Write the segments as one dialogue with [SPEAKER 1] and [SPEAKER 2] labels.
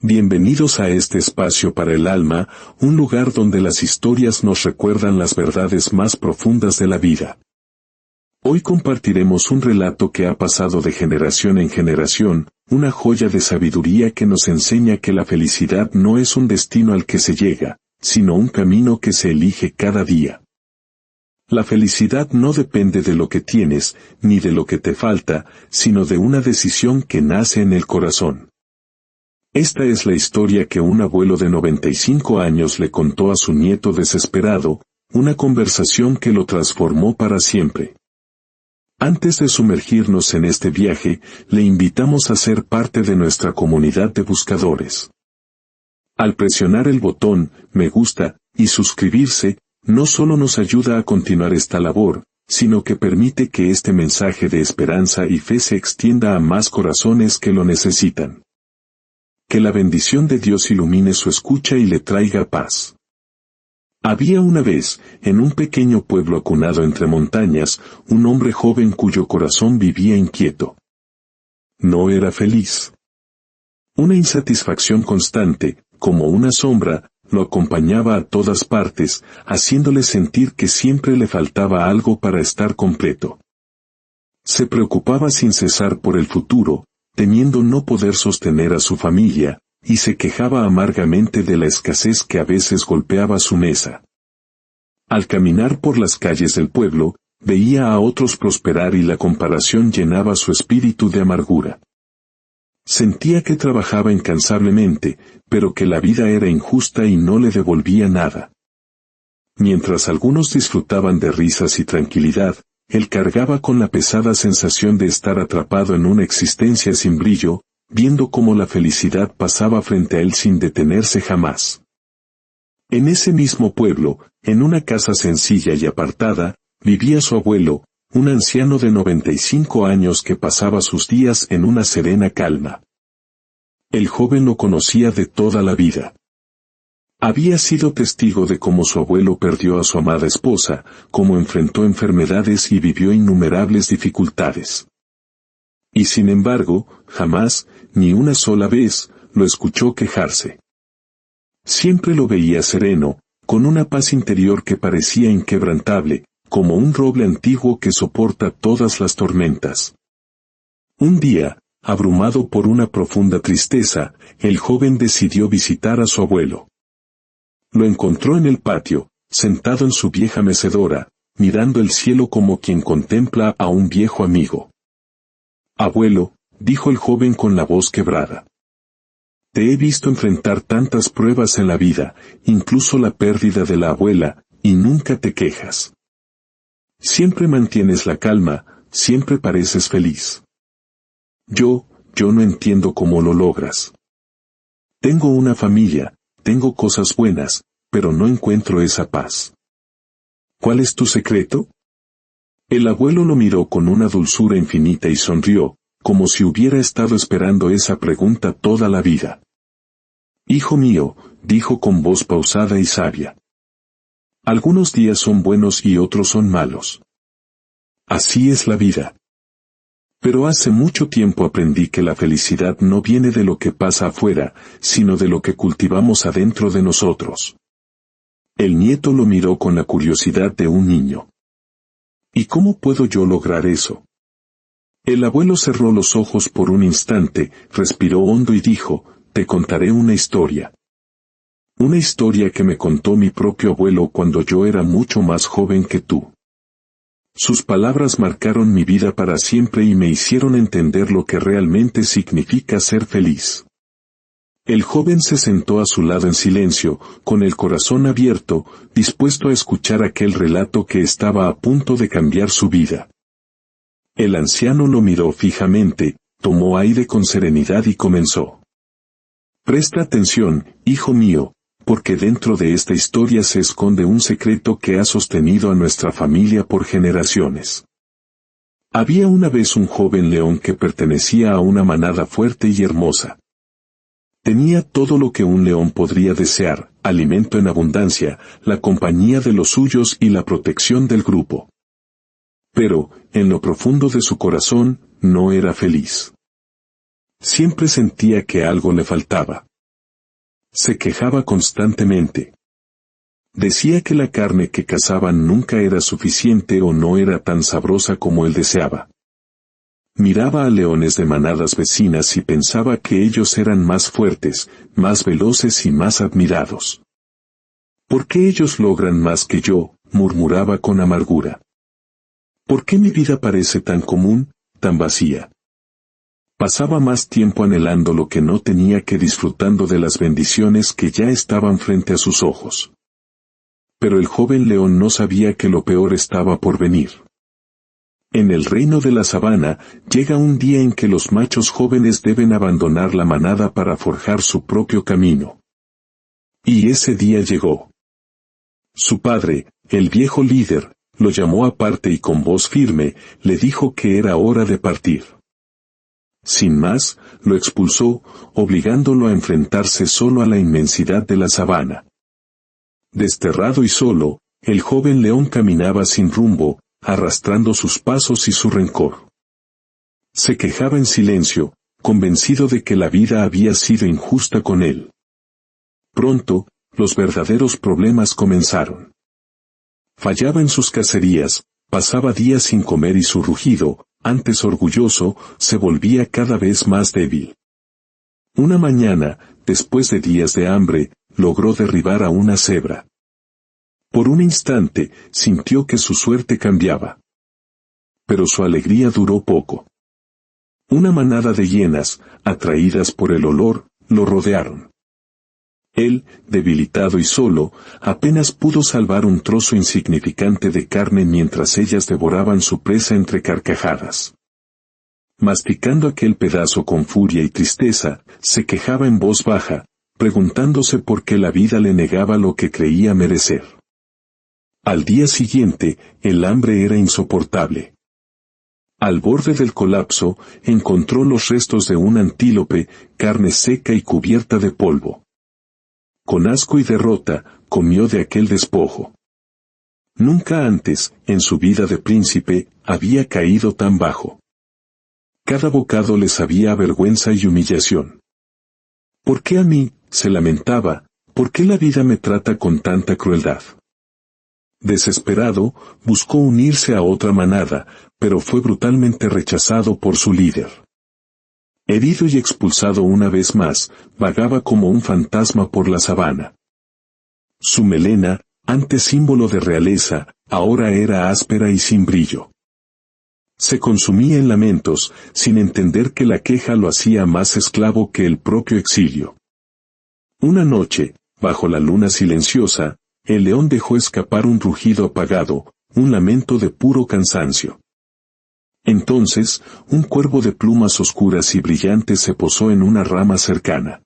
[SPEAKER 1] Bienvenidos a este espacio para el alma, un lugar donde las historias nos recuerdan las verdades más profundas de la vida. Hoy compartiremos un relato que ha pasado de generación en generación, una joya de sabiduría que nos enseña que la felicidad no es un destino al que se llega, sino un camino que se elige cada día. La felicidad no depende de lo que tienes, ni de lo que te falta, sino de una decisión que nace en el corazón. Esta es la historia que un abuelo de 95 años le contó a su nieto desesperado, una conversación que lo transformó para siempre. Antes de sumergirnos en este viaje, le invitamos a ser parte de nuestra comunidad de buscadores. Al presionar el botón "Me gusta" y suscribirse, no solo nos ayuda a continuar esta labor, sino que permite que este mensaje de esperanza y fe se extienda a más corazones que lo necesitan. Que la bendición de Dios ilumine su escucha y le traiga paz. Había una vez, en un pequeño pueblo acunado entre montañas, un hombre joven cuyo corazón vivía inquieto. No era feliz. Una insatisfacción constante, como una sombra, lo acompañaba a todas partes, haciéndole sentir que siempre le faltaba algo para estar completo. Se preocupaba sin cesar por el futuro, temiendo no poder sostener a su familia, y se quejaba amargamente de la escasez que a veces golpeaba su mesa. Al caminar por las calles del pueblo, veía a otros prosperar y la comparación llenaba su espíritu de amargura. Sentía que trabajaba incansablemente, pero que la vida era injusta y no le devolvía nada. Mientras algunos disfrutaban de risas y tranquilidad, él cargaba con la pesada sensación de estar atrapado en una existencia sin brillo, viendo cómo la felicidad pasaba frente a él sin detenerse jamás. En ese mismo pueblo, en una casa sencilla y apartada, vivía su abuelo, un anciano de 95 años que pasaba sus días en una serena calma. El joven lo conocía de toda la vida. Había sido testigo de cómo su abuelo perdió a su amada esposa, cómo enfrentó enfermedades y vivió innumerables dificultades. Y sin embargo, jamás, ni una sola vez, lo escuchó quejarse. Siempre lo veía sereno, con una paz interior que parecía inquebrantable, como un roble antiguo que soporta todas las tormentas. Un día, abrumado por una profunda tristeza, el joven decidió visitar a su abuelo. Lo encontró en el patio, sentado en su vieja mecedora, mirando el cielo como quien contempla a un viejo amigo. «Abuelo», dijo el joven con la voz quebrada. «Te he visto enfrentar tantas pruebas en la vida, incluso la pérdida de la abuela, y nunca te quejas. Siempre mantienes la calma, siempre pareces feliz. Yo no entiendo cómo lo logras. Tengo una familia, tengo cosas buenas, pero no encuentro esa paz. ¿Cuál es tu secreto?». El abuelo lo miró con una dulzura infinita y sonrió, como si hubiera estado esperando esa pregunta toda la vida. «Hijo mío», dijo con voz pausada y sabia. «Algunos días son buenos y otros son malos. Así es la vida. Pero hace mucho tiempo aprendí que la felicidad no viene de lo que pasa afuera, sino de lo que cultivamos adentro de nosotros». El nieto lo miró con la curiosidad de un niño. «¿Y cómo puedo yo lograr eso?». El abuelo cerró los ojos por un instante, respiró hondo y dijo: «Te contaré una historia. Una historia que me contó mi propio abuelo cuando yo era mucho más joven que tú. Sus palabras marcaron mi vida para siempre y me hicieron entender lo que realmente significa ser feliz». El joven se sentó a su lado en silencio, con el corazón abierto, dispuesto a escuchar aquel relato que estaba a punto de cambiar su vida. El anciano lo miró fijamente, tomó aire con serenidad y comenzó. «Presta atención, hijo mío, porque dentro de esta historia se esconde un secreto que ha sostenido a nuestra familia por generaciones. Había una vez un joven león que pertenecía a una manada fuerte y hermosa. Tenía todo lo que un león podría desear: alimento en abundancia, la compañía de los suyos y la protección del grupo. Pero, en lo profundo de su corazón, no era feliz. Siempre sentía que algo le faltaba. Se quejaba constantemente. Decía que la carne que cazaban nunca era suficiente o no era tan sabrosa como él deseaba. Miraba a leones de manadas vecinas y pensaba que ellos eran más fuertes, más veloces y más admirados. ¿Por qué ellos logran más que yo?, murmuraba con amargura. ¿Por qué mi vida parece tan común, tan vacía? Pasaba más tiempo anhelando lo que no tenía que disfrutando de las bendiciones que ya estaban frente a sus ojos. Pero el joven león no sabía que lo peor estaba por venir. En el reino de la sabana, llega un día en que los machos jóvenes deben abandonar la manada para forjar su propio camino. Y ese día llegó. Su padre, el viejo líder, lo llamó aparte y con voz firme, le dijo que era hora de partir. Sin más, lo expulsó, obligándolo a enfrentarse solo a la inmensidad de la sabana. Desterrado y solo, el joven león caminaba sin rumbo, arrastrando sus pasos y su rencor. Se quejaba en silencio, convencido de que la vida había sido injusta con él. Pronto, los verdaderos problemas comenzaron. Fallaba en sus cacerías, pasaba días sin comer y su rugido, antes orgulloso, se volvía cada vez más débil. Una mañana, después de días de hambre, logró derribar a una cebra. Por un instante, sintió que su suerte cambiaba. Pero su alegría duró poco. Una manada de hienas, atraídas por el olor, lo rodearon. Él, debilitado y solo, apenas pudo salvar un trozo insignificante de carne mientras ellas devoraban su presa entre carcajadas. Masticando aquel pedazo con furia y tristeza, se quejaba en voz baja, preguntándose por qué la vida le negaba lo que creía merecer. Al día siguiente, el hambre era insoportable. Al borde del colapso, encontró los restos de un antílope, carne seca y cubierta de polvo. Con asco y derrota, comió de aquel despojo. Nunca antes, en su vida de príncipe, había caído tan bajo. Cada bocado le sabía a vergüenza y humillación. ¿Por qué a mí?, se lamentaba, ¿por qué la vida me trata con tanta crueldad? Desesperado, buscó unirse a otra manada, pero fue brutalmente rechazado por su líder. Herido y expulsado una vez más, vagaba como un fantasma por la sabana. Su melena, antes símbolo de realeza, ahora era áspera y sin brillo. Se consumía en lamentos, sin entender que la queja lo hacía más esclavo que el propio exilio. Una noche, bajo la luna silenciosa, el león dejó escapar un rugido apagado, un lamento de puro cansancio. Entonces, un cuervo de plumas oscuras y brillantes se posó en una rama cercana.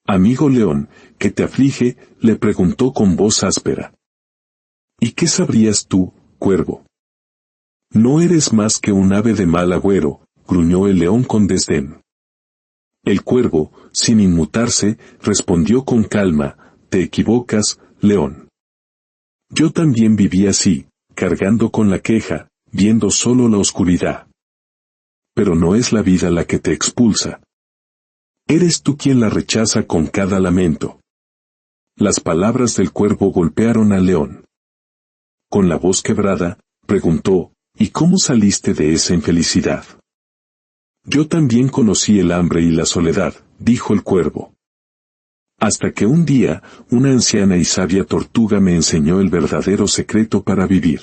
[SPEAKER 1] «Amigo león, ¿qué te aflige?», le preguntó con voz áspera. «¿Y qué sabrías tú, cuervo? No eres más que un ave de mal agüero», gruñó el león con desdén. El cuervo, sin inmutarse, respondió con calma: «Te equivocas, león. Yo también viví así, cargando con la queja, viendo solo la oscuridad. Pero no es la vida la que te expulsa. Eres tú quien la rechaza con cada lamento». Las palabras del cuervo golpearon al león. Con la voz quebrada, preguntó: «¿Y cómo saliste de esa infelicidad?». «Yo también conocí el hambre y la soledad», dijo el cuervo. «Hasta que un día, una anciana y sabia tortuga me enseñó el verdadero secreto para vivir.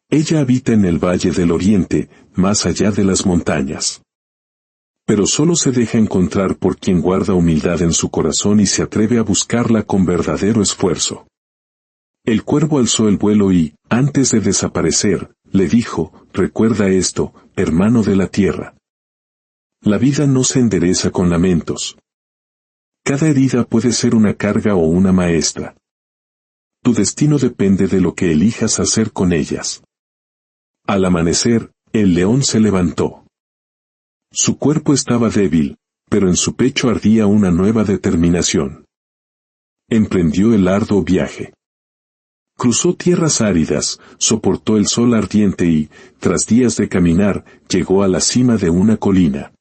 [SPEAKER 1] Ella habita en el Valle del Oriente, más allá de las montañas. Pero solo se deja encontrar por quien guarda humildad en su corazón y se atreve a buscarla con verdadero esfuerzo». El cuervo alzó el vuelo y, antes de desaparecer, le dijo: «Recuerda esto, hermano de la tierra. La vida no se endereza con lamentos. Cada herida puede ser una carga o una maestra. Tu destino depende de lo que elijas hacer con ellas». Al amanecer, el león se levantó. Su cuerpo estaba débil, pero en su pecho ardía una nueva determinación. Emprendió el arduo viaje. Cruzó tierras áridas, soportó el sol ardiente y, tras días de caminar, llegó a la cima de una colina.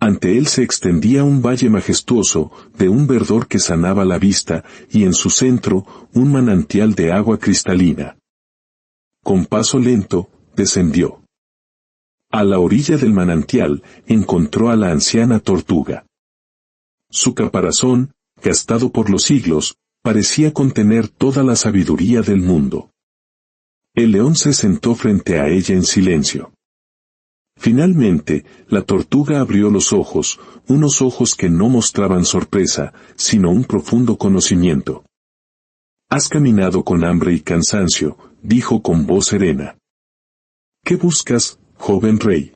[SPEAKER 1] Ante él se extendía un valle majestuoso, de un verdor que sanaba la vista, y en su centro, un manantial de agua cristalina. Con paso lento, descendió. A la orilla del manantial, encontró a la anciana tortuga. Su caparazón, gastado por los siglos, parecía contener toda la sabiduría del mundo. El león se sentó frente a ella en silencio. Finalmente, la tortuga abrió los ojos, unos ojos que no mostraban sorpresa, sino un profundo conocimiento. «Has caminado con hambre y cansancio», dijo con voz serena. «¿Qué buscas, joven rey?»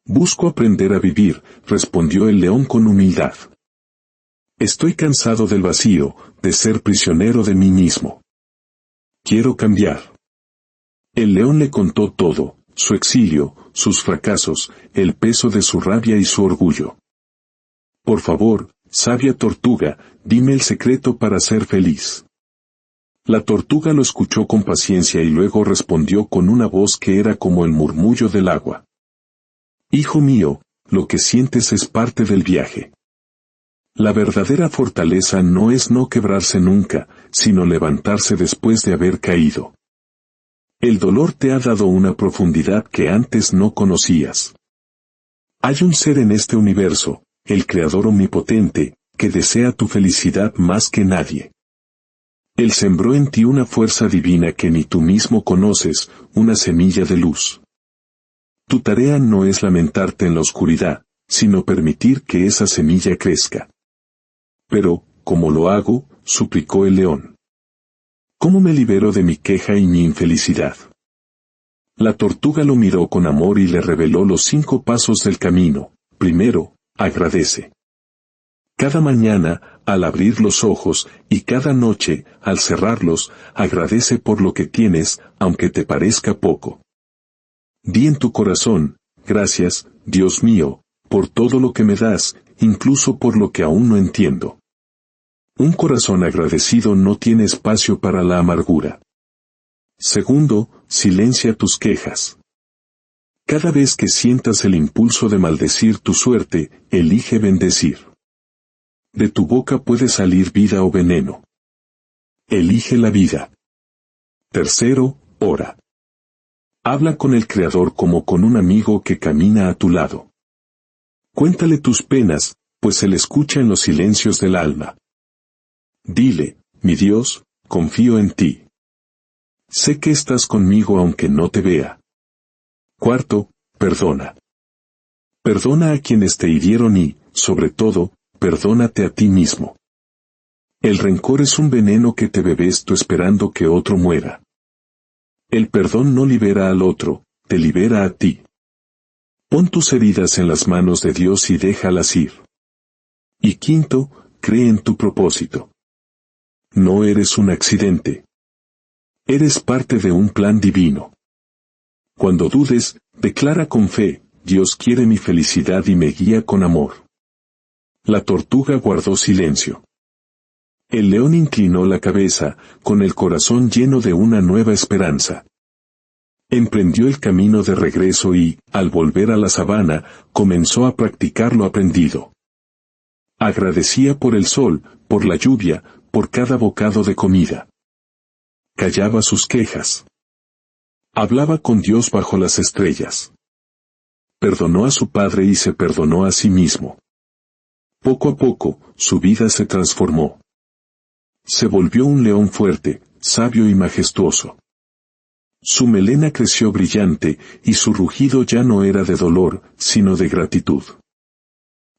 [SPEAKER 1] «Busco aprender a vivir», respondió el león con humildad. «Estoy cansado del vacío, de ser prisionero de mí mismo. Quiero cambiar». El león le contó todo, su exilio, sus fracasos, el peso de su rabia y su orgullo. «Por favor, sabia tortuga, dime el secreto para ser feliz». La tortuga lo escuchó con paciencia y luego respondió con una voz que era como el murmullo del agua. «Hijo mío, lo que sientes es parte del viaje. La verdadera fortaleza no es no quebrarse nunca, sino levantarse después de haber caído. El dolor te ha dado una profundidad que antes no conocías. Hay un ser en este universo, el Creador omnipotente, que desea tu felicidad más que nadie. Él sembró en ti una fuerza divina que ni tú mismo conoces, una semilla de luz. Tu tarea no es lamentarte en la oscuridad, sino permitir que esa semilla crezca». «Pero, ¿cómo lo hago?», suplicó el león. «¿Cómo me libero de mi queja y mi infelicidad?». La tortuga lo miró con amor y le reveló los 5 pasos del camino. Primero, agradece. Cada mañana, al abrir los ojos, y cada noche, al cerrarlos, agradece por lo que tienes, aunque te parezca poco. Di en tu corazón: «Gracias, Dios mío, por todo lo que me das, incluso por lo que aún no entiendo». Un corazón agradecido no tiene espacio para la amargura. Segundo, silencia tus quejas. Cada vez que sientas el impulso de maldecir tu suerte, elige bendecir. De tu boca puede salir vida o veneno. Elige la vida. Tercero, ora. Habla con el Creador como con un amigo que camina a tu lado. Cuéntale tus penas, pues Él escucha en los silencios del alma. Dile: «Mi Dios, confío en ti. Sé que estás conmigo aunque no te vea». Cuarto, perdona. Perdona a quienes te hirieron y, sobre todo, perdónate a ti mismo. El rencor es un veneno que te bebes tú esperando que otro muera. El perdón no libera al otro, te libera a ti. Pon tus heridas en las manos de Dios y déjalas ir. Y quinto, cree en tu propósito. No eres un accidente. Eres parte de un plan divino. Cuando dudes, declara con fe: «Dios quiere mi felicidad y me guía con amor». La tortuga guardó silencio. El león inclinó la cabeza, con el corazón lleno de una nueva esperanza. Emprendió el camino de regreso y, al volver a la sabana, comenzó a practicar lo aprendido. Agradecía por el sol, por la lluvia, por cada bocado de comida. Callaba sus quejas. Hablaba con Dios bajo las estrellas. Perdonó a su padre y se perdonó a sí mismo. Poco a poco, su vida se transformó. Se volvió un león fuerte, sabio y majestuoso. Su melena creció brillante, y su rugido ya no era de dolor, sino de gratitud.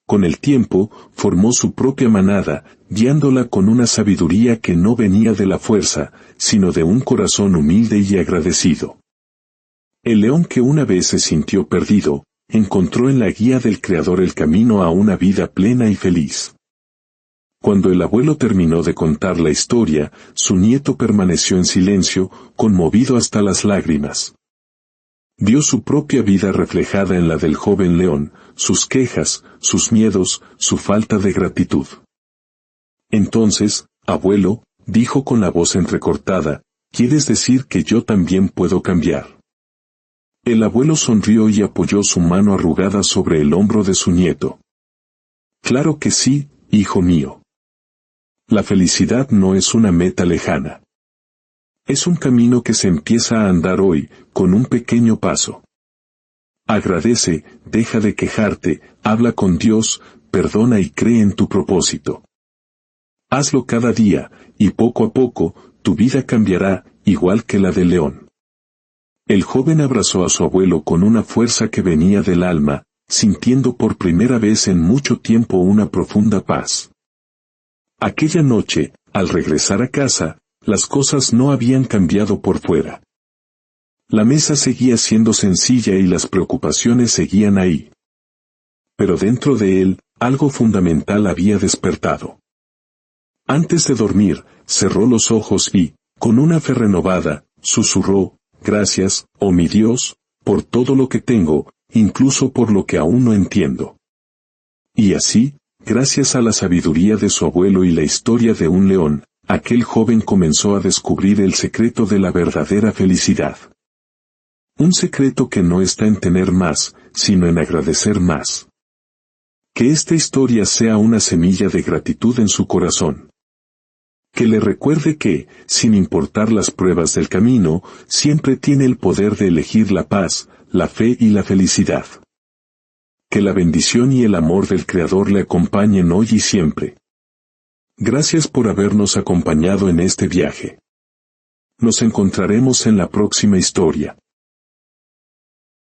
[SPEAKER 1] Con el tiempo, formó su propia manada, guiándola con una sabiduría que no venía de la fuerza, sino de un corazón humilde y agradecido. El león que una vez se sintió perdido, encontró en la guía del Creador el camino a una vida plena y feliz. Cuando el abuelo terminó de contar la historia, su nieto permaneció en silencio, conmovido hasta las lágrimas. Vio su propia vida reflejada en la del joven león, sus quejas, sus miedos, su falta de gratitud. Entonces, abuelo, dijo con la voz entrecortada, ¿quieres decir que yo también puedo cambiar? El abuelo sonrió y apoyó su mano arrugada sobre el hombro de su nieto. Claro que sí, hijo mío. La felicidad no es una meta lejana. Es un camino que se empieza a andar hoy, con un pequeño paso. Agradece, deja de quejarte, habla con Dios, perdona y cree en tu propósito. Hazlo cada día, y poco a poco, tu vida cambiará, igual que la del león. El joven abrazó a su abuelo con una fuerza que venía del alma, sintiendo por primera vez en mucho tiempo una profunda paz. Aquella noche, al regresar a casa, las cosas no habían cambiado por fuera. La mesa seguía siendo sencilla y las preocupaciones seguían ahí. Pero dentro de él, algo fundamental había despertado. Antes de dormir, cerró los ojos y, con una fe renovada, susurró: «Gracias, oh mi Dios, por todo lo que tengo, incluso por lo que aún no entiendo». Y así, gracias a la sabiduría de su abuelo y la historia de un león, aquel joven comenzó a descubrir el secreto de la verdadera felicidad. Un secreto que no está en tener más, sino en agradecer más. Que esta historia sea una semilla de gratitud en su corazón. Que le recuerde que, sin importar las pruebas del camino, siempre tiene el poder de elegir la paz, la fe y la felicidad. Que la bendición y el amor del Creador le acompañen hoy y siempre. Gracias por habernos acompañado en este viaje. Nos encontraremos en la próxima historia.